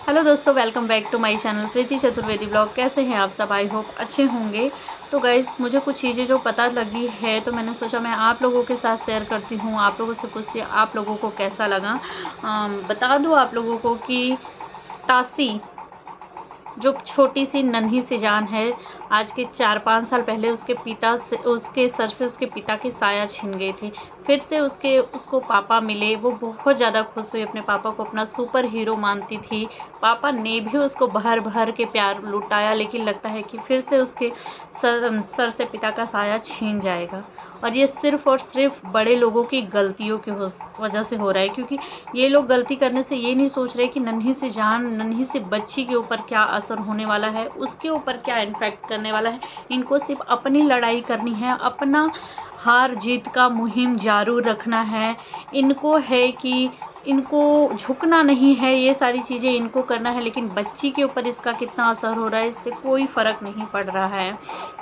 Hello दोस्तों, welcome back to my channel Preeti Chaturvedi blog. कैसे हैं आप सब? आई होप अच्छे होंगे। तो गाइज़, मुझे कुछ चीज़ें जो पता लगी है तो मैंने सोचा मैं आप लोगों के साथ शेयर करती हूँ। आप लोगों से पूछती हूँ आप लोगों को कैसा लगा। बता दूँ आप लोगों को कि तासी जो छोटी सी नन्ही सी जान है, आज के 4-5 साल पहले उसके सर से उसके पिता की साया छिन गई थी। फिर से उसको पापा मिले। वो बहुत ज़्यादा खुश हुई, अपने पापा को अपना सुपर हीरो मानती थी। पापा ने भी उसको भर भर के प्यार लुटाया, लेकिन लगता है कि फिर से उसके सर से पिता का साया छीन जाएगा। और ये सिर्फ़ और सिर्फ बड़े लोगों की गलतियों की वजह से हो रहा है, क्योंकि ये लोग गलती करने से ये नहीं सोच रहे कि नन्ही सी जान, नन्ही सी बच्ची के ऊपर क्या असर होने वाला है, उसके ऊपर क्या इन्फेक्ट करने वाला है। इनको सिर्फ अपनी लड़ाई करनी है, अपना हार जीत का मुहिम जारी रखना है। इनको है कि इनको झुकना नहीं है, ये सारी चीज़ें इनको करना है, लेकिन बच्ची के ऊपर इसका कितना असर हो रहा है इससे कोई फ़र्क नहीं पड़ रहा है।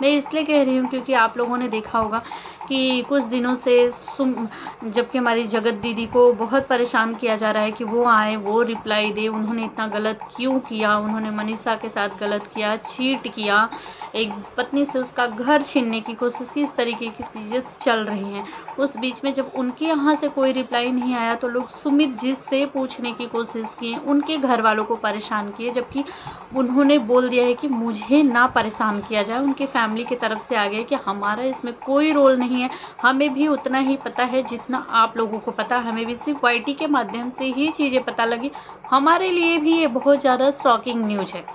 मैं इसलिए कह रही हूँ क्योंकि आप लोगों ने देखा होगा कि कुछ दिनों से जबकि हमारी जगत दीदी को बहुत परेशान किया जा रहा है कि वो आए, वो रिप्लाई दे, उन्होंने इतना गलत क्यों किया, उन्होंने मनीषा के साथ गलत किया, चीट किया, एक पत्नी से उसका घर छीनने की कोशिश की। इस तरीके की चीज़ें चल रही हैं। उस बीच में जब उनके यहाँ से कोई रिप्लाई नहीं आया तो लोग सुमित जी से पूछने की कोशिश किए, उनके घर वालों को परेशान किए, जबकि उन्होंने बोल दिया है कि मुझे ना परेशान किया जाए। उनके फैमिली की तरफ से आ गया कि हमारा इसमें कोई रोल नहीं है, हमें भी उतना ही पता है जितना आप लोगों को पता। हमें भी सिर्फ वाईटी के माध्यम से ही चीज़ें पता लगी। हमारे लिए भी ये बहुत ज़्यादा शॉकिंग न्यूज़ है,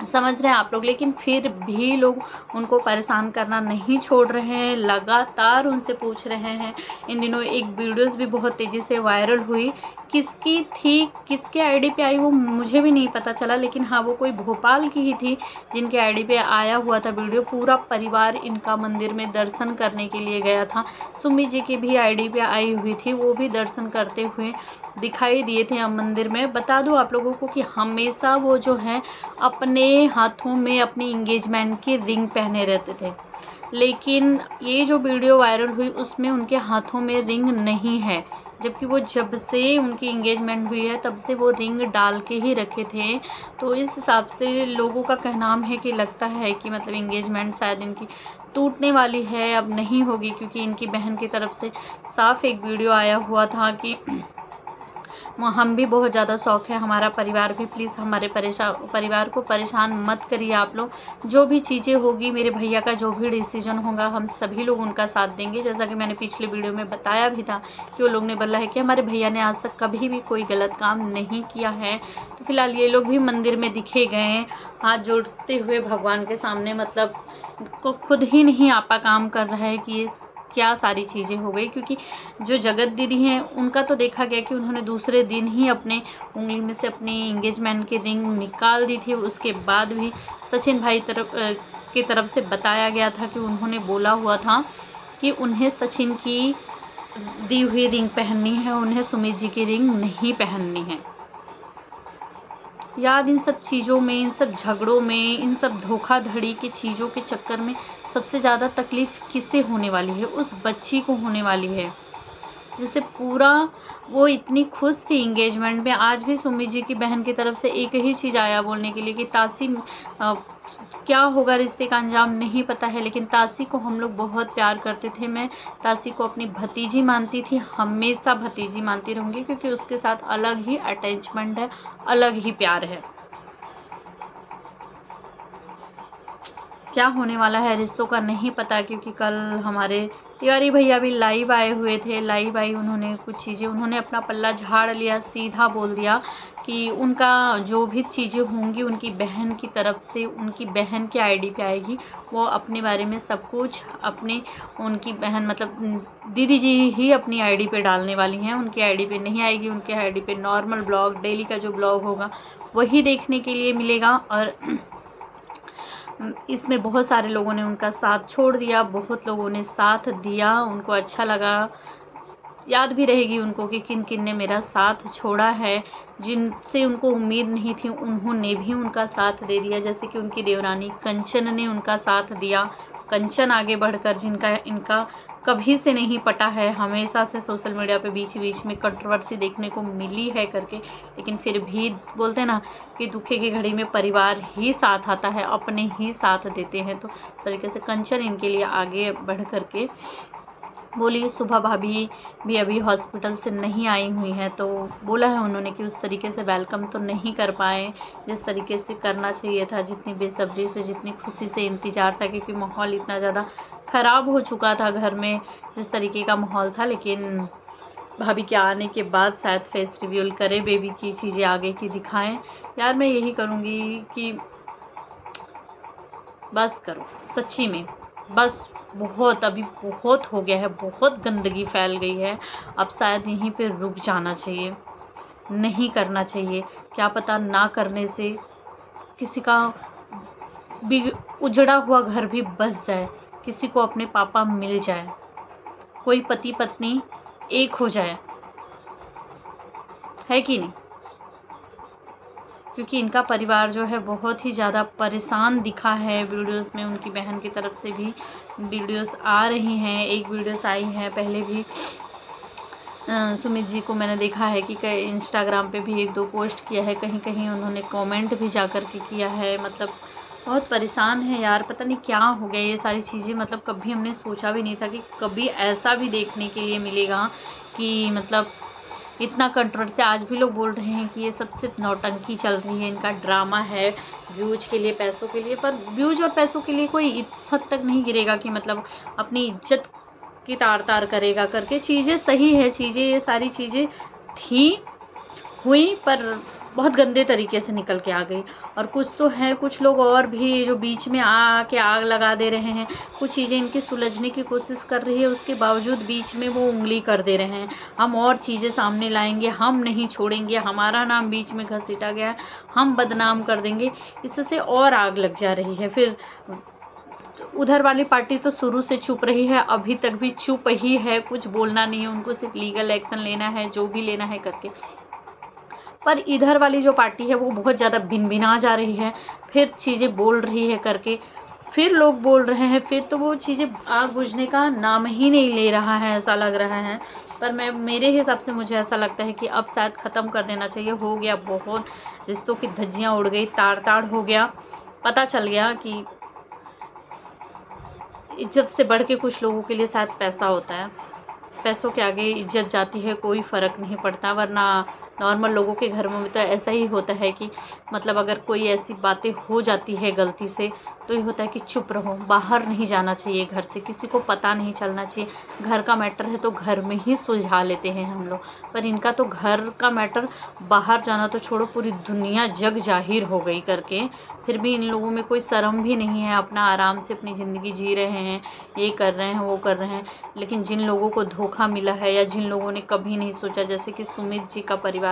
समझ रहे हैं आप लोग। लेकिन फिर भी लोग उनको परेशान करना नहीं छोड़ रहे हैं, लगातार उनसे पूछ रहे हैं। इन दिनों एक वीडियोस भी बहुत तेज़ी से वायरल हुई, किसकी थी, किसके आईडी पे आई वो मुझे भी नहीं पता चला, लेकिन हाँ वो कोई भोपाल की ही थी जिनके आईडी पे आया हुआ था वीडियो। पूरा परिवार इनका मंदिर में दर्शन करने के लिए गया था। सुमित जी की भी आईडी पे आई हुई थी, वो भी दर्शन करते हुए दिखाई दिए थे हम मंदिर में। बता दूं आप लोगों को कि हमेशा वो जो है अपने हाथों में अपनी इंगेजमेंट की रिंग पहने रहते थे, लेकिन ये जो वीडियो वायरल हुई उसमें उनके हाथों में रिंग नहीं है, जबकि वो जब से उनकी इंगेजमेंट हुई है तब से वो रिंग डाल के ही रखे थे। तो इस हिसाब से लोगों का कहना है कि लगता है कि मतलब इंगेजमेंट शायद इनकी टूटने वाली है, अब नहीं होगी, क्योंकि इनकी बहन की तरफ से साफ एक वीडियो आया हुआ था कि हम भी बहुत ज़्यादा शौक है, हमारा परिवार भी, प्लीज़ हमारे परिवार को परेशान मत करिए आप लोग। जो भी चीज़ें होगी, मेरे भैया का जो भी डिसीजन होगा, हम सभी लोग उनका साथ देंगे। जैसा कि मैंने पिछले वीडियो में बताया भी था कि वो लोग ने बोला है कि हमारे भैया ने आज तक कभी भी कोई गलत काम नहीं किया है। तो फिलहाल ये लोग भी मंदिर में दिखे गए हैं हाथ जोड़ते हुए भगवान के सामने, मतलब को खुद ही नहीं आपा काम कर रहा है कि ये क्या सारी चीज़ें हो गई। क्योंकि जो जगत दीदी हैं उनका तो देखा गया कि उन्होंने दूसरे दिन ही अपने उंगली में से अपनी इंगेजमेंट की रिंग निकाल दी थी। उसके बाद भी सचिन भाई की तरफ से बताया गया था कि उन्होंने बोला हुआ था कि उन्हें सचिन की दी हुई रिंग पहननी है, उन्हें सुमित जी की रिंग नहीं पहननी है। यार, इन सब चीज़ों में, इन सब झगड़ों में, इन सब धोखाधड़ी की चीज़ों के चक्कर में सबसे ज़्यादा तकलीफ़ किससे होने वाली है? उस बच्ची को होने वाली है जिसे पूरा, वो इतनी खुश थी इंगेजमेंट में। आज भी सुमित जी की बहन की तरफ से एक ही चीज़ आया बोलने के लिए कि तासी क्या होगा, रिश्ते का अंजाम नहीं पता है, लेकिन तासी को हम लोग बहुत प्यार करते थे। मैं तासी को अपनी भतीजी मानती थी, हमेशा भतीजी मानती रहूँगी, क्योंकि उसके साथ अलग ही अटैचमेंट है, अलग ही प्यार है। क्या होने वाला है रिश्तों का नहीं पता, क्योंकि कल हमारे तिवारी भैया भी लाइव आए हुए थे। लाइव आई, उन्होंने कुछ चीज़ें, उन्होंने अपना पल्ला झाड़ लिया, सीधा बोल दिया कि उनका जो भी चीज़ें होंगी उनकी बहन की तरफ से, उनकी बहन की आईडी पे आएगी। वो अपने बारे में सब कुछ अपने, उनकी बहन मतलब दीदी जी ही अपनी आईडी पे डालने वाली हैं, उनकी आईडी पे नहीं आएगी। उनके आईडी पे नॉर्मल ब्लॉग, डेली का जो ब्लॉग होगा वही देखने के लिए मिलेगा। और इसमें बहुत सारे लोगों ने उनका साथ छोड़ दिया, बहुत लोगों ने साथ दिया, उनको अच्छा लगा। याद भी रहेगी उनको कि किन किन ने मेरा साथ छोड़ा है। जिनसे उनको उम्मीद नहीं थी उन्होंने भी उनका साथ दे दिया, जैसे कि उनकी देवरानी कंचन ने उनका साथ दिया। कंचन आगे बढ़कर, जिनका इनका कभी से नहीं पटा है, हमेशा से सोशल मीडिया पे बीच बीच में कंट्रोवर्सी देखने को मिली है करके, लेकिन फिर भी बोलते हैं ना कि दुखे की घड़ी में परिवार ही साथ आता है, अपने ही साथ देते हैं। तो इस तरीके से कंचन इनके लिए आगे बढ़ करके बोली। सुबह भाभी भी अभी हॉस्पिटल से नहीं आई हुई हैं, तो बोला है उन्होंने कि उस तरीके से वेलकम तो नहीं कर पाए जिस तरीके से करना चाहिए था, जितनी बेसब्री से, जितनी खुशी से इंतज़ार था, क्योंकि माहौल इतना ज़्यादा ख़राब हो चुका था घर में, जिस तरीके का माहौल था। लेकिन भाभी के आने के बाद शायद फेस रिवील करें, बेबी की चीज़ें आगे की दिखाएं। यार मैं यही करूँगी कि बस करो, सच्ची में बस बहुत, अभी बहुत हो गया है, बहुत गंदगी फैल गई है। अब शायद यहीं पे रुक जाना चाहिए, नहीं करना चाहिए। क्या पता ना करने से किसी का उजड़ा हुआ घर भी बस जाए, किसी को अपने पापा मिल जाए, कोई पति पत्नी एक हो जाए, है कि नहीं? क्योंकि इनका परिवार जो है बहुत ही ज़्यादा परेशान दिखा है वीडियोस में। उनकी बहन की तरफ से भी वीडियोस आ रही हैं, एक वीडियोस आई है पहले भी। सुमित जी को मैंने देखा है कि इंस्टाग्राम पे भी 1-2 पोस्ट किया है, कहीं कहीं उन्होंने कमेंट भी जा कर के किया है। मतलब बहुत परेशान है यार, पता नहीं क्या हो गया ये सारी चीज़ें। मतलब कभी हमने सोचा भी नहीं था कि कभी ऐसा भी देखने के लिए मिलेगा कि मतलब इतना कंट्रोवर्सी। आज भी लोग बोल रहे हैं कि ये सब सिर्फ नौटंकी चल रही है, इनका ड्रामा है, व्यूज के लिए, पैसों के लिए। पर व्यूज और पैसों के लिए कोई इस हद तक नहीं गिरेगा कि मतलब अपनी इज्जत की तार तार करेगा करके। चीज़ें सही है, चीज़ें, ये सारी चीज़ें थी हुई, पर बहुत गंदे तरीके से निकल के आ गई। और कुछ तो है, कुछ लोग और भी जो बीच में आके आग लगा दे रहे हैं, कुछ चीज़ें इनकी सुलझने की कोशिश कर रही है, उसके बावजूद बीच में वो उंगली कर दे रहे हैं। हम और चीज़ें सामने लाएंगे, हम नहीं छोड़ेंगे, हमारा नाम बीच में घसीटा गया है, हम बदनाम कर देंगे, इससे और आग लग जा रही है। फिर उधर वाली पार्टी तो शुरू से चुप रही है, अभी तक भी चुप ही है, कुछ बोलना नहीं है, उनको सिर्फ लीगल एक्शन लेना है, जो भी लेना है करके। पर इधर वाली जो पार्टी है वो बहुत ज़्यादा भिन-भिना जा रही है, फिर चीज़ें बोल रही है करके, फिर लोग बोल रहे हैं, फिर तो वो चीज़ें आग बुझने का नाम ही नहीं ले रहा है, ऐसा लग रहा है। पर मेरे हिसाब से मुझे ऐसा लगता है कि अब शायद ख़त्म कर देना चाहिए। हो गया बहुत, रिश्तों की धज्जियाँ उड़ गई, ताड़-ताड़ हो गया। पता चल गया कि इज्जत से बढ़ के कुछ लोगों के लिए शायद पैसा होता है, पैसों के आगे इज्जत जाती है, कोई फ़र्क नहीं पड़ता। वरना नॉर्मल लोगों के घर में तो ऐसा ही होता है कि मतलब अगर कोई ऐसी बातें हो जाती है गलती से, तो ये होता है कि चुप रहो, बाहर नहीं जाना चाहिए घर से, किसी को पता नहीं चलना चाहिए। घर का मैटर है तो घर में ही सुलझा लेते हैं हम लोग, पर इनका तो घर का मैटर बाहर जाना तो छोड़ो, पूरी दुनिया जग जाहिर हो गई करके। फिर भी इन लोगों में कोई शर्म भी नहीं है, अपना आराम से अपनी ज़िंदगी जी रहे हैं, ये कर रहे हैं, वो कर रहे हैं। लेकिन जिन लोगों को धोखा मिला है, या जिन लोगों ने कभी नहीं सोचा, जैसे कि सुमित जी का परिवार,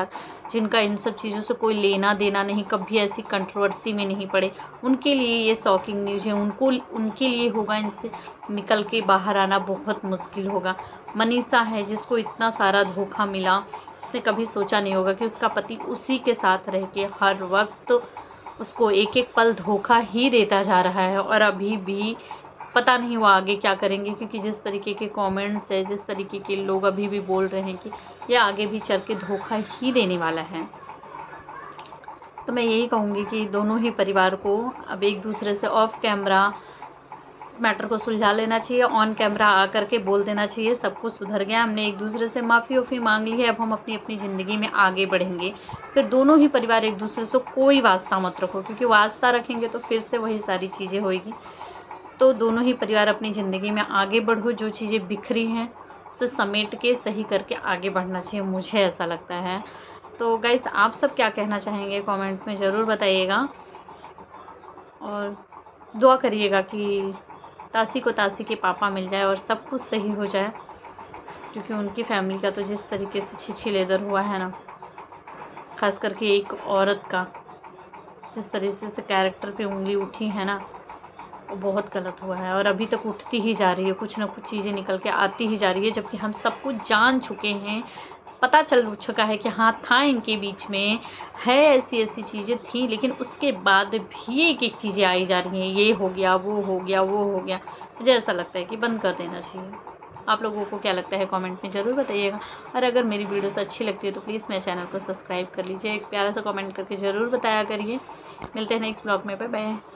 जिनका इन सब चीज़ों से कोई लेना देना नहीं, कभी ऐसी कंट्रोवर्सी में नहीं पड़े, उनके लिए ये शॉकिंग न्यूज़ है। उनके लिए होगा इनसे निकल के बाहर आना बहुत मुश्किल होगा। मनीषा है, जिसको इतना सारा धोखा मिला, उसने कभी सोचा नहीं होगा कि उसका पति उसी के साथ रह के हर वक्त उसको एक एक पल धोखा ही देता जा रहा है। और अभी भी पता नहीं वो आगे क्या करेंगे, क्योंकि जिस तरीके के कमेंट्स है, जिस तरीके के लोग अभी भी बोल रहे हैं कि ये आगे भी चल के धोखा ही देने वाला है। तो मैं यही कहूँगी कि दोनों ही परिवार को अब एक दूसरे से ऑफ कैमरा मैटर को सुलझा लेना चाहिए, ऑन कैमरा आकर के बोल देना चाहिए सब कुछ सुधर गया, हमने एक दूसरे से माफ़ी उफ़ी मांग ली है, अब हम अपनी अपनी ज़िंदगी में आगे बढ़ेंगे। फिर दोनों ही परिवार एक दूसरे से कोई वास्ता मत रखो, क्योंकि वास्ता रखेंगे तो फिर से वही सारी चीज़ें होएगी। तो दोनों ही परिवार अपनी ज़िंदगी में आगे बढ़ो, जो चीज़ें बिखरी हैं उसे समेट के सही करके आगे बढ़ना चाहिए, मुझे ऐसा लगता है। तो गाइस, आप सब क्या कहना चाहेंगे कमेंट में ज़रूर बताइएगा, और दुआ करिएगा कि तासी को तासी के पापा मिल जाए और सब कुछ सही हो जाए, क्योंकि उनकी फैमिली का तो जिस तरीके से छिछिलेदर हुआ है ना, ख़ास करके एक औरत का जिस तरीके से कैरेक्टर पे उंगली उठी है ना, वो बहुत गलत हुआ है। और अभी तक उठती ही जा रही है, कुछ ना कुछ चीज़ें निकल के आती ही जा रही है, जबकि हम सब कुछ जान चुके हैं, पता चल चुका है कि हाँ था इनके बीच में, है ऐसी ऐसी चीज़ें थी, लेकिन उसके बाद भी एक एक चीज़ें आई जा रही हैं, ये हो गया, वो हो गया, वो हो गया। मुझे ऐसा लगता है कि बंद कर देना चाहिए। आप लोगों को क्या लगता है कमेंट में ज़रूर बताइएगा। और अगर मेरी वीडियोस अच्छी लगती है तो प्लीज़ मेरे चैनल को सब्सक्राइब कर लीजिए, एक प्यारा सा कमेंट करके ज़रूर बताया करिए। मिलते हैं नेक्स्ट ब्लॉग में, बाय बाय।